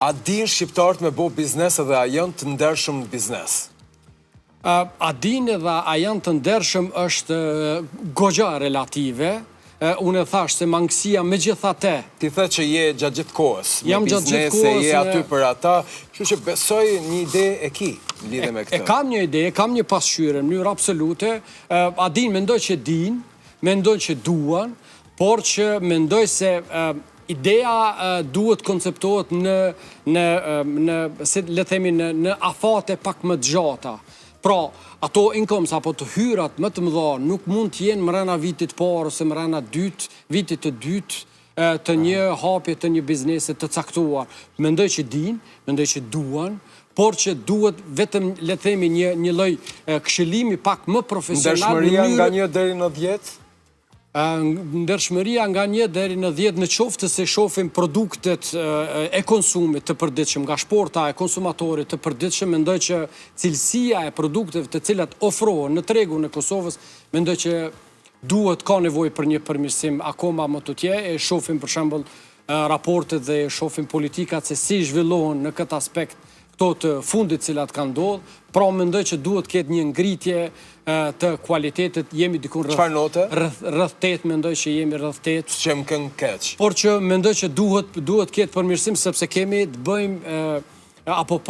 A din shqiptarët me bo biznes edhe a janë të ndershëm në biznes? A din edhe a janë të ndershëm është goxha relative. Unë e thash se mangësia me gjithate. Ti the që je gjatë gjithë kohës. Jam gjatë gjithë kohës. Je aty për ata, kështu që besoj një ide e ki lidhe me këtë. E kam një ide, kam një pasqyrë në mënyrë absolute. A din, mendoj që din, mendoj që duan, por që mendoj se ideja duhet konceptohet në afate pak më të gjata. Pra, ato incomes apo të hyrat më të mëdha nuk mund të jenë mrena vitit parë ose mrena vitit të dytë të një hapje të një biznesi të caktuar. Mendoj që din, mendoj që duan, por që duhet vetëm le të themi një lloj këshillimi pak më profesional. Ndershmëria nga 1 deri në 10? Ndershmëria nga 1 deri në 10 në qoftë se shohim produktet e konsumit të përditshëm, nga shporta e konsumatorit të përditshëm, mendoj që cilësia e produkteve të cilat ofrohen në tregun e Kosovës, mendoj që duhet ka nevojë për një përmirësim akoma më të tjerë. E shohim për shembull raportet dhe shohim politikat se si zhvillohen në këtë aspekt këto të fundit cilat kanë ndodhur. Pra mendoj që duhet ketë një ngritje të kualitetit, jemi dikun rreth 8, mendoj që jemi rreth 8. Që më kënë keq. Por që mendoj që duhet ketë përmirësim sepse kemi të bëjmë apo